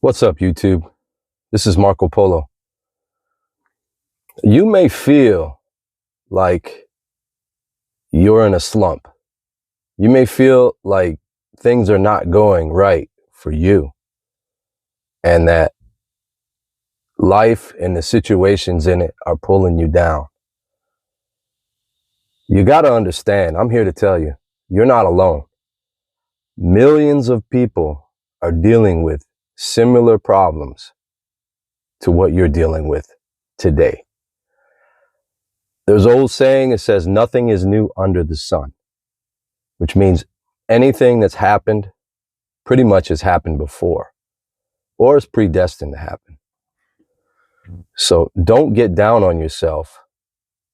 What's up, YouTube? This is Marco Polo. You may feel like you're in a slump. You may feel like things are not going right for you, and that life and the situations in it are pulling you down. You got to understand, I'm here to tell you, you're not alone. Millions of people are dealing with similar problems to what you're dealing with today. There's an old saying, it says, nothing is new under the sun, which means anything that's happened pretty much has happened before or is predestined to happen. So don't get down on yourself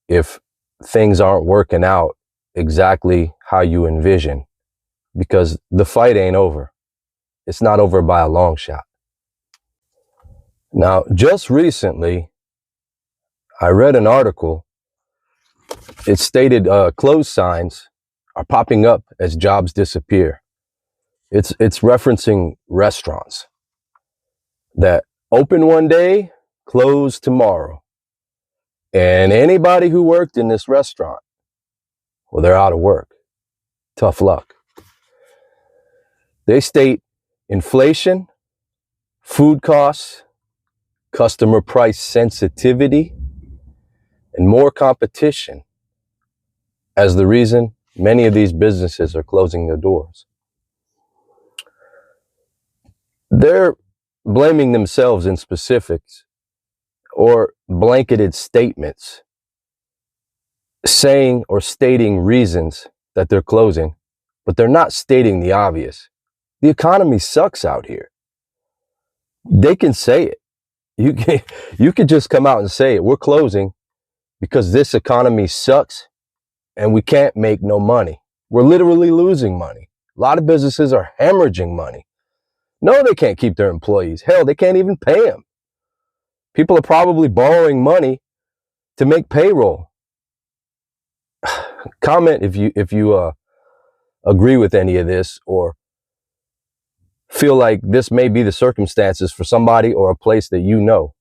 if things aren't working out exactly how you envision, because the fight ain't over. It's not over by a long shot. Now, just recently, I read an article. It stated close signs are popping up as jobs disappear. It's referencing restaurants that open one day, close tomorrow. And anybody who worked in this restaurant, well, they're out of work. Tough luck. They state inflation, food costs, customer price sensitivity, and more competition as the reason many of these businesses are closing their doors. They're blaming themselves in specifics or blanketed statements saying or stating reasons that they're closing, but they're not stating the obvious. The economy sucks out here. They can say it. You could just come out and say it. We're closing because this economy sucks and we can't make no money. We're literally losing money. A lot of businesses are hemorrhaging money. No, they can't keep their employees. Hell, they can't even pay them. People are probably borrowing money to make payroll. Comment if you agree with any of this or feel like this may be the circumstances for somebody or a place that you know.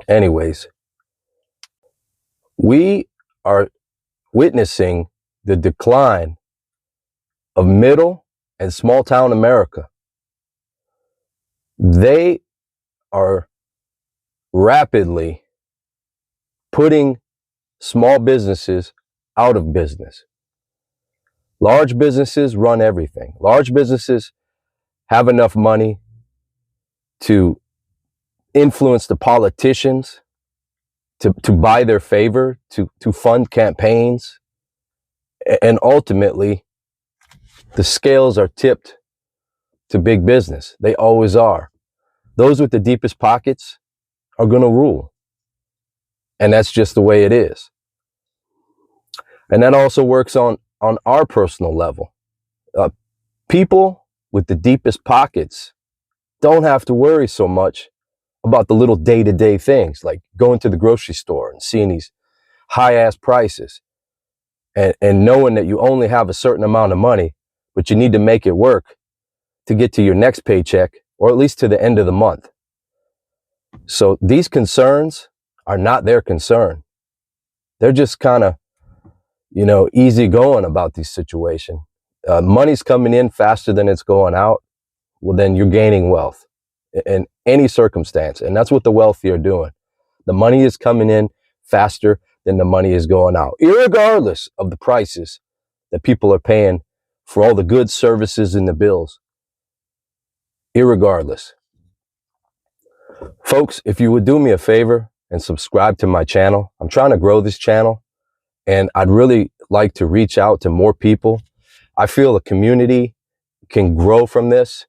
Anyways, we are witnessing the decline of middle and small town America. They are rapidly putting small businesses out of business. Large businesses run everything. Large businesses have enough money to influence the politicians, to buy their favor, to fund campaigns, and ultimately the scales are tipped to big business. They always are. Those with the deepest pockets are going to rule. And that's just the way it is. And that also works on our personal level. People with the deepest pockets don't have to worry so much about the little day-to-day things, like going to the grocery store and seeing these high-ass prices and knowing that you only have a certain amount of money, but you need to make it work to get to your next paycheck, or at least to the end of the month. So these concerns are not their concern. They're just kind of, easy going about this situation. Money's coming in faster than it's going out. Well, then you're gaining wealth in any circumstance. And that's what the wealthy are doing. The money is coming in faster than the money is going out, irregardless of the prices that people are paying for all the goods, services, and the bills. Irregardless. Folks, if you would do me a favor and subscribe to my channel. I'm trying to grow this channel, and I'd really like to reach out to more people. I feel a community can grow from this,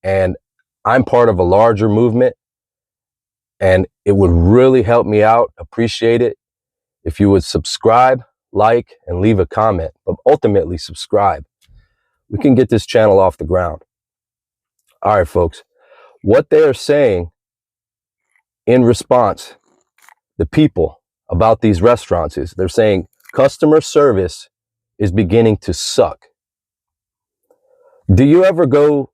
and I'm part of a larger movement, and it would really help me out, appreciate it, if you would subscribe, like, and leave a comment, but ultimately subscribe. We can get this channel off the ground. All right, folks, what they are saying in response, the people about these restaurants is they're saying customer service is beginning to suck. Do you ever go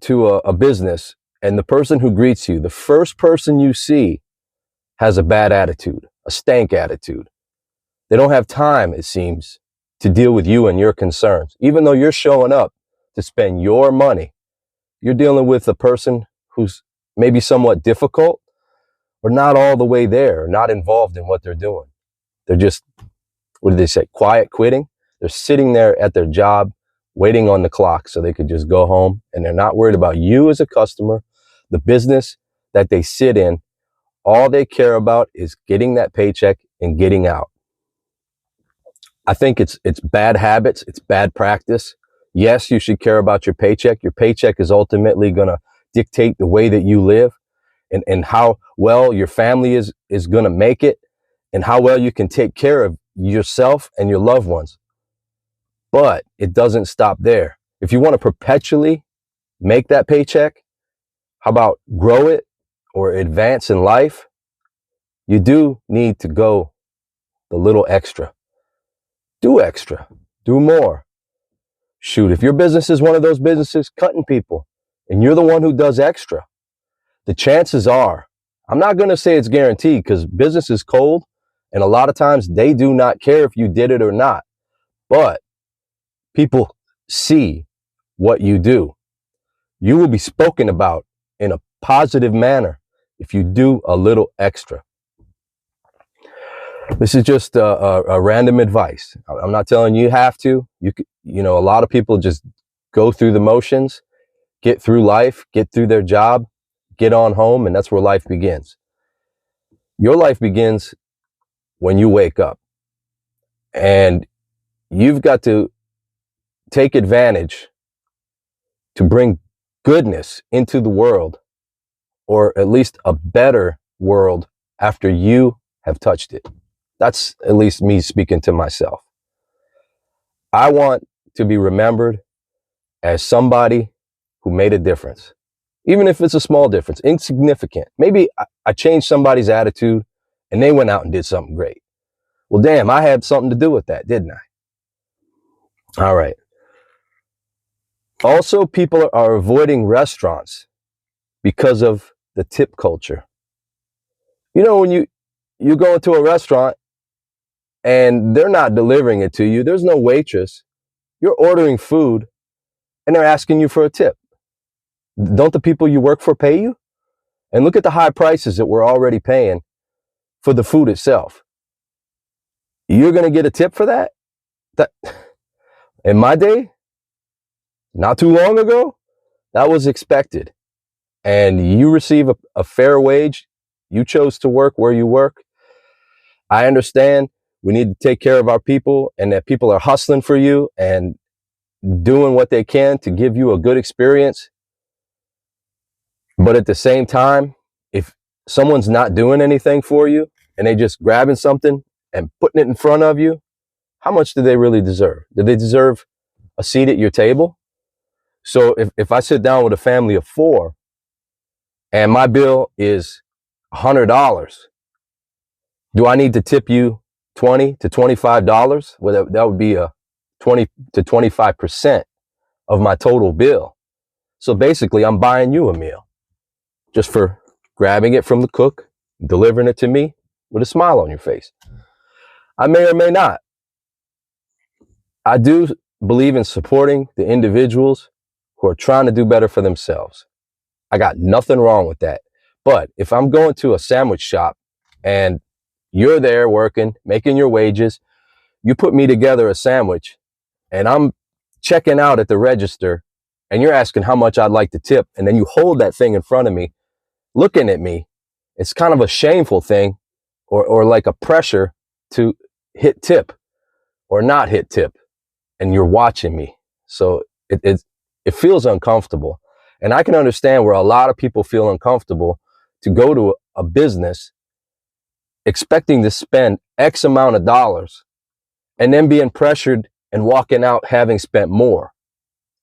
to a business and the person who greets you, the first person you see, has a bad attitude, a stank attitude. They don't have time, it seems, to deal with you and your concerns. Even though you're showing up to spend your money, you're dealing with a person who's maybe somewhat difficult or not all the way there, not involved in what they're doing. They're just, what do they say, quiet quitting? They're sitting there at their job, waiting on the clock so they could just go home, and they're not worried about you as a customer, the business that they sit in. All they care about is getting that paycheck and getting out. I think it's bad habits, it's bad practice. Yes, you should care about your paycheck. Your paycheck is ultimately going to dictate the way that you live and how well your family is going to make it and how well you can take care of yourself and your loved ones. But it doesn't stop there. If you want to perpetually make that paycheck, how about grow it or advance in life? You do need to go the little extra. Do extra. Do more. Shoot, if your business is one of those businesses cutting people and you're the one who does extra, the chances are, I'm not going to say it's guaranteed because business is cold and a lot of times they do not care if you did it or not. But people see what you do. You will be spoken about in a positive manner if you do a little extra. This is just a random advice. I'm not telling you have to. You know, a lot of people just go through the motions, get through life, get through their job, get on home, and that's where life begins. Your life begins when you wake up. And you've got to take advantage to bring goodness into the world, or at least a better world after you have touched it. That's at least me speaking to myself. I want to be remembered as somebody who made a difference, even if it's a small difference, insignificant. Maybe I changed somebody's attitude and they went out and did something great. Well, damn, I had something to do with that, didn't I? All right. Also, people are avoiding restaurants because of the tip culture. You know, when you go into a restaurant and they're not delivering it to you, there's no waitress, you're ordering food and they're asking you for a tip. Don't the people you work for pay you? And look at the high prices that we're already paying for the food itself. You're going to get a tip for that? In my day, not too long ago, that was expected. And you receive a fair wage. You chose to work where you work. I understand we need to take care of our people and that people are hustling for you and doing what they can to give you a good experience. But at the same time, if someone's not doing anything for you and they just grabbing something and putting it in front of you, how much do they really deserve? Do they deserve a seat at your table? So if I sit down with a family of 4 and my bill is $100, do I need to tip you $20 to $25? Well, that would be a 20 to 25% of my total bill. So basically, I'm buying you a meal just for grabbing it from the cook, delivering it to me with a smile on your face. I may or may not. I do believe in supporting the individuals who are trying to do better for themselves. I got nothing wrong with that. But if I'm going to a sandwich shop and you're there working, making your wages, you put me together a sandwich and I'm checking out at the register and you're asking how much I'd like to tip, and then you hold that thing in front of me, looking at me, it's kind of a shameful thing or like a pressure to hit tip or not hit tip, and you're watching me. So it feels uncomfortable. And I can understand where a lot of people feel uncomfortable to go to a business expecting to spend X amount of dollars and then being pressured and walking out having spent more.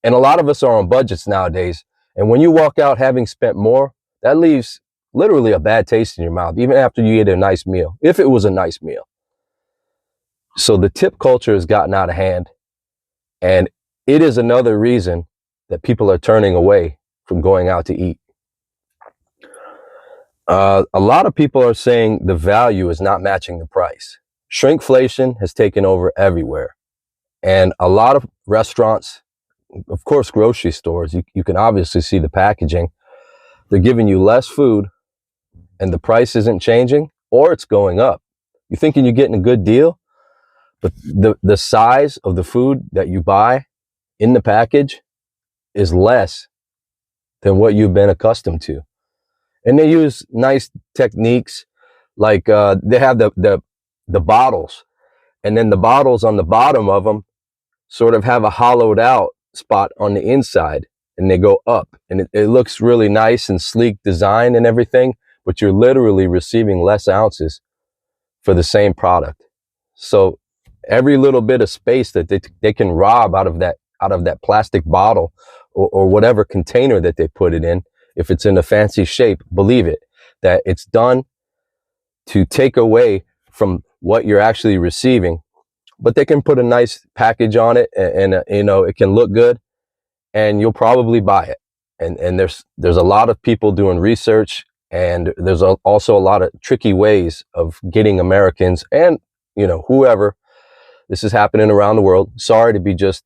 And a lot of us are on budgets nowadays. And when you walk out having spent more, that leaves literally a bad taste in your mouth, even after you eat a nice meal, if it was a nice meal. So the tip culture has gotten out of hand. And it is another reason that people are turning away from going out to eat. A lot of people are saying the value is not matching the price. Shrinkflation has taken over everywhere. And a lot of restaurants, of course, grocery stores, you can obviously see the packaging. They're giving you less food and the price isn't changing, or it's going up. You're thinking you're getting a good deal, but the size of the food that you buy in the package is less than what you've been accustomed to. And they use nice techniques, like they have the bottles, and then the bottles on the bottom of them sort of have a hollowed out spot on the inside, and they go up, and it looks really nice and sleek design and everything, but you're literally receiving less ounces for the same product. So every little bit of space that they can rob out of that plastic bottle or whatever container that they put it in, if it's in a fancy shape, believe it, that it's done to take away from what you're actually receiving. But they can put a nice package on it, and it can look good, and you'll probably buy it. And there's a lot of people doing research, and there's also a lot of tricky ways of getting Americans and whoever. This is happening around the world. Sorry to be just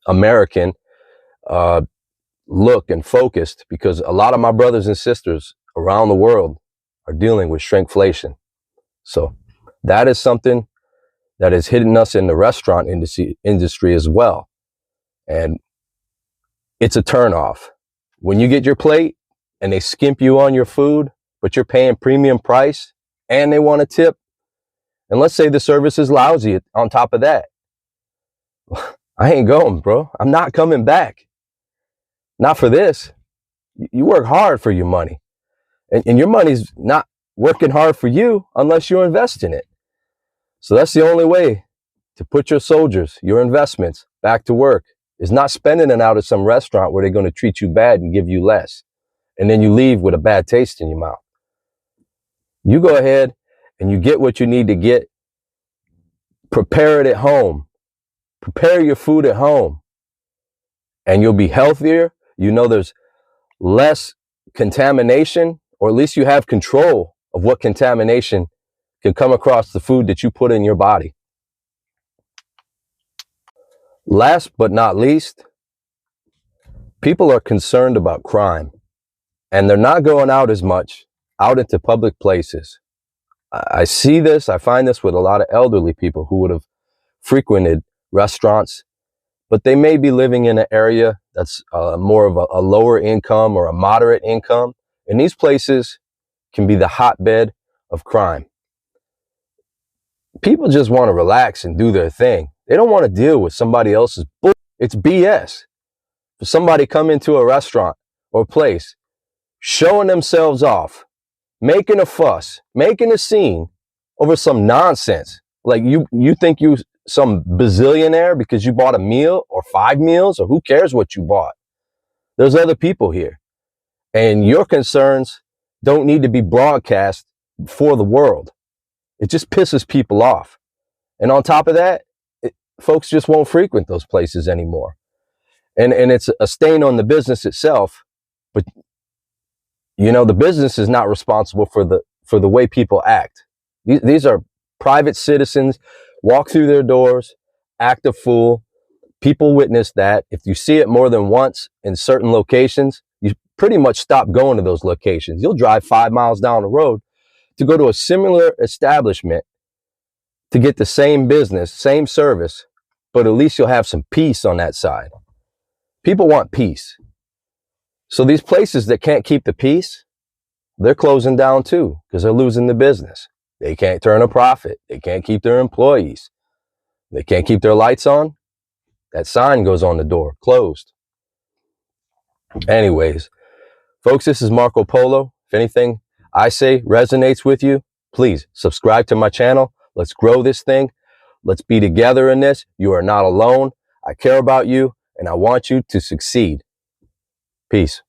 American look and focused, because a lot of my brothers and sisters around the world are dealing with shrinkflation. So that is something that is hitting us in the restaurant industry as well. And it's a turnoff. When you get your plate and they skimp you on your food, but you're paying premium price and they want a tip, and let's say the service is lousy on top of that, I ain't going, bro. I'm not coming back. Not for this. You work hard for your money. And your money's not working hard for you unless you invest in it. So that's the only way to put your soldiers, your investments, back to work, is not spending it out at some restaurant where they're going to treat you bad and give you less. And then you leave with a bad taste in your mouth. You go ahead and you get what you need to get. Prepare it at home. Prepare your food at home. And you'll be healthier. There's less contamination, or at least you have control of what contamination can come across the food that you put in your body. Last but not least, people are concerned about crime, and they're not going out as much out into public places. I see this, I find this with a lot of elderly people who would have frequented restaurants, but they may be living in an area that's more of a lower income or a moderate income, and these places can be the hotbed of crime. People just want to relax and do their thing. They don't want to deal with somebody else's bull. It's BS. For somebody come into a restaurant or place, showing themselves off, making a fuss, making a scene over some nonsense. Like you think you some bazillionaire because you bought a meal or 5 meals, or who cares what you bought? There's other people here. And your concerns don't need to be broadcast for the world. It just pisses people off. And on top of that, folks just won't frequent those places anymore. And it's a stain on the business itself. But the business is not responsible for the way people act. These are private citizens, walk through their doors, act a fool. People witness that. If you see it more than once in certain locations, you pretty much stop going to those locations. You'll drive 5 miles down the road to go to a similar establishment to get the same business, same service, but at least you'll have some peace on that side. People want peace. So these places that can't keep the peace, they're closing down too, because they're losing the business. They can't turn a profit. They can't keep their employees. They can't keep their lights on. That sign goes on the door, closed. Anyways, folks, this is Marco Polo. If anything I say resonates with you, please subscribe to my channel. Let's grow this thing. Let's be together in this. You are not alone. I care about you, and I want you to succeed. Peace.